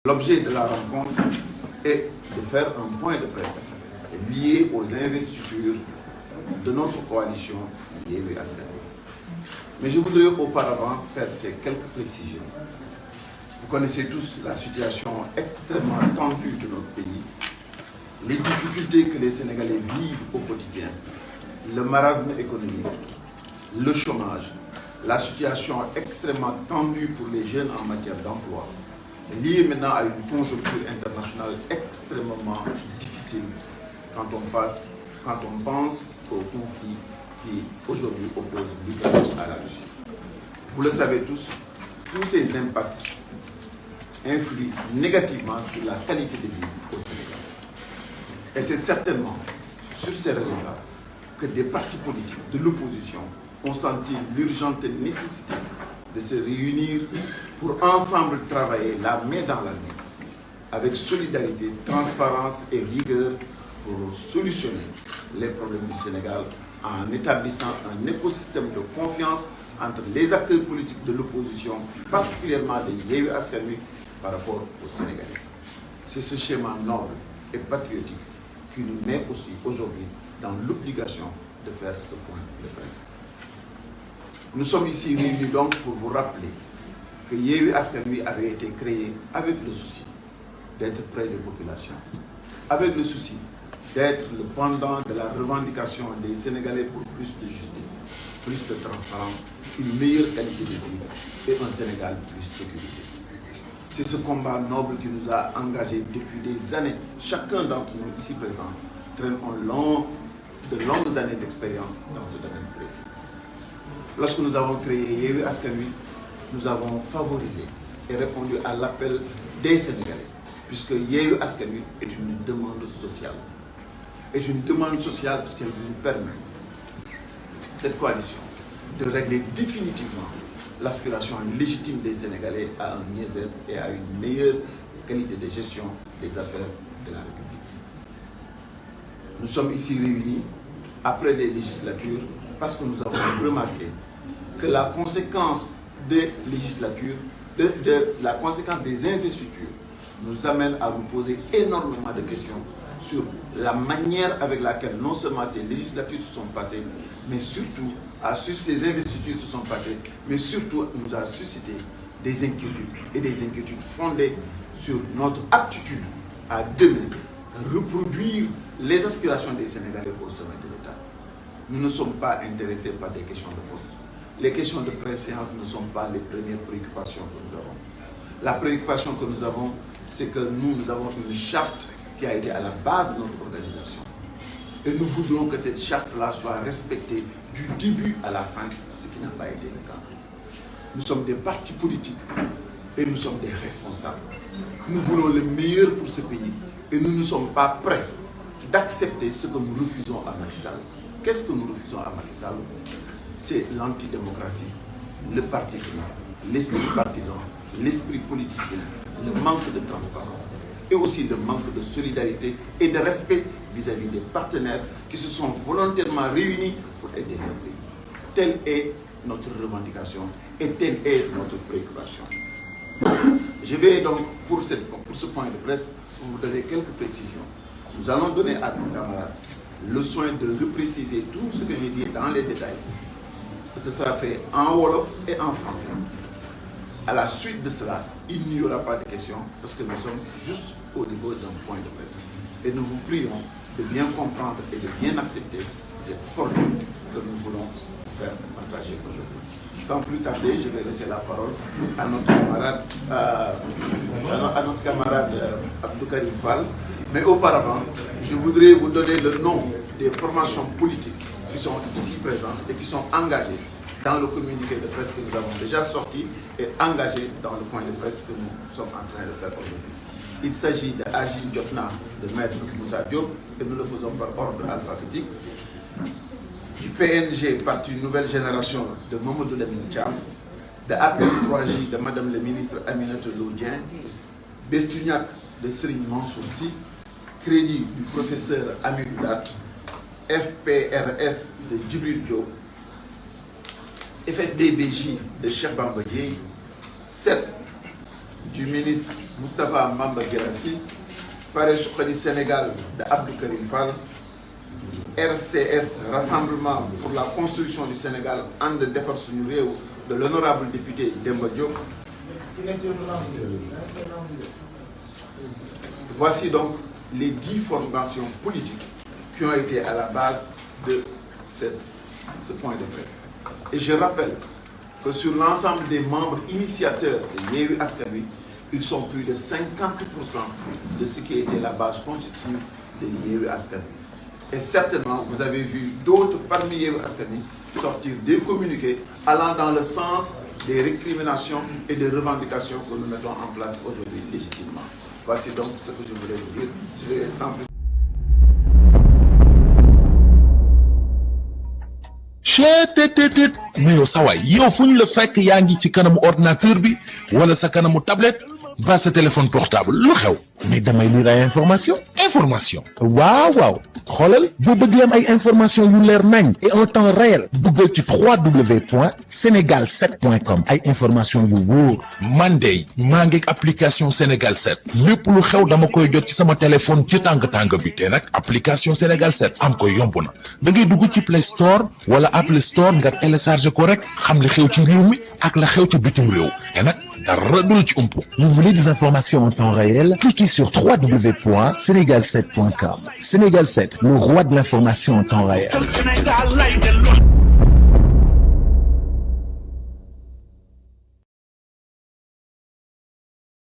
L'objet de la rencontre est de faire un point de presse lié aux investitures de notre coalition Yewwi Askan Wi. Mais je voudrais auparavant faire ces quelques précisions. Vous connaissez tous la situation extrêmement tendue de notre pays, les difficultés que les Sénégalais vivent au quotidien, le marasme économique, le chômage, la situation extrêmement tendue pour les jeunes en matière d'emploi, liée maintenant à une conjoncture internationale extrêmement difficile quand on pense au conflit qui aujourd'hui oppose l'Ukraine à la Russie. Vous le savez tous ces impacts influent négativement sur la qualité de vie au Sénégal. Et c'est certainement sur ces raisons-là que des partis politiques de l'opposition ont senti l'urgente nécessité de se réunir pour ensemble travailler la main dans la main, avec solidarité, transparence et rigueur pour solutionner les problèmes du Sénégal en établissant un écosystème de confiance entre les acteurs politiques de l'opposition, particulièrement de Yewwi Askan Wi, par rapport aux Sénégalais. C'est ce schéma noble et patriotique qui nous met aussi aujourd'hui dans l'obligation de faire ce point de presse. Nous sommes ici réunis donc pour vous rappeler que Yewwi Askan Wi avait été créé avec le souci d'être près des populations, avec le souci d'être le pendant de la revendication des Sénégalais pour plus de justice, plus de transparence, une meilleure qualité de vie et un Sénégal plus sécurisé. C'est ce combat noble qui nous a engagés depuis des années. Chacun d'entre nous ici présents traîne de longues années d'expérience dans ce domaine précis. Lorsque nous avons créé Yewwi Askan Wi, nous avons favorisé et répondu à l'appel des Sénégalais, puisque Yewwi Askan Wi est une demande sociale. Est une demande sociale parce qu'elle nous permet, cette coalition, de régler définitivement l'aspiration légitime des Sénégalais à un mieux-être et à une meilleure qualité de gestion des affaires de la République. Nous sommes ici réunis après les législatures parce que nous avons remarqué que la conséquence des législatures, la conséquence des investitures nous amène à nous poser énormément de questions sur la manière avec laquelle non seulement ces législatures se sont passées, mais surtout ces investitures se sont passées, mais surtout nous a suscité des inquiétudes et des inquiétudes fondées sur notre aptitude à demain reproduire les aspirations des Sénégalais au sommet de l'État. Nous ne sommes pas intéressés par des questions de poste. Les questions de préséance ne sont pas les premières préoccupations que nous avons. La préoccupation que nous avons, c'est que nous avons une charte qui a été à la base de notre organisation. Et nous voudrons que cette charte-là soit respectée du début à la fin, ce qui n'a pas été le cas. Nous sommes des partis politiques et nous sommes des responsables. Nous voulons le meilleur pour ce pays et nous ne sommes pas prêts d'accepter ce que nous refusons à Macky Sall. Qu'est-ce que nous refusons à Macky Sall? C'est l'antidémocratie, le parti pris, l'esprit partisan, l'esprit politicien, le manque de transparence et aussi le manque de solidarité et de respect vis-à-vis des partenaires qui se sont volontairement réunis pour aider leur pays. Telle est notre revendication et telle est notre préoccupation. Je vais donc, pour ce point de presse, vous donner quelques précisions. Nous allons donner à nos camarades le soin de repréciser tout ce que j'ai dit dans les détails. Ce sera fait en Wolof et en français. À la suite de cela, il n'y aura pas de questions parce que nous sommes juste au niveau d'un point de presse. Et nous vous prions de bien comprendre et de bien accepter cette formule que nous voulons faire partager aujourd'hui. Sans plus tarder, je vais laisser la parole à notre camarade Abdou Karim Fall. Mais auparavant, je voudrais vous donner le nom des formations politiques qui sont ici présentes et qui sont engagées dans le communiqué de presse que nous avons déjà sorti et engagées dans le point de presse que nous sommes en train de faire aujourd'hui. Il s'agit de Agile Diopna de Maître Moussa Diop et nous le faisons par ordre alphabétique. Du PNG, Parti Nouvelle Génération de Mamadou Lamine Thiam, de APR3J de Madame le ministre Aminata Lodien, Bestuniac de Serigne Mansour Sy, Crédit du professeur Amidou Dat, FPRS de Djibril Diop, FSDBJ de Cheikh Bamba Dièye, CEP du ministre Moustapha Mamba Guirassy, Pare Suqali Sénégal de Abdou Karim Fall, RCS Rassemblement pour la construction du Sénégal And Defar Sunu Réew de l'honorable député Demba Diop. Voici donc les 10 formations politiques qui ont été à la base de ce point de presse. Et je rappelle que sur l'ensemble des membres initiateurs de Yewwi Askan Wi, ils sont plus de 50% de ce qui était la base constitutive de Yewwi Askan Wi. Et certainement, vous avez vu d'autres parmi Yewwi Askan Wi sortir des communiqués allant dans le sens des récriminations et des revendications que nous mettons en place aujourd'hui légitimement. Voici donc ce que je voulais vous dire. Je vais simplifier. cheetetetet mais yow sawaay yow fu ñu la fekk yaa ngi ci kanamu ordinateur bi wala sa kanamu tablette ba sa téléphone portable lu xew mais damay lire ay information waaw xoolal boo bëgg am ay information yu leer nañ et en temps réel duggal ci www.senegal7.com ay information yu wóor man de maa ngi application Sénégal 7 lépp lu xew dama koy jot ci sama téléphone ci tàng bi te nag application Sénégal 7 am ko yomb na da ngay dugg ci Play Store wala Apple Store nga télécharge ko rek xam li xew ci réew mi ak la xew ci bitim réew te nag dara du la ci umpu. Vous voulez des informations en temps réel? Cliquez sur www.senegal7.com. Sénégal 7, le roi de l'information en temps réel.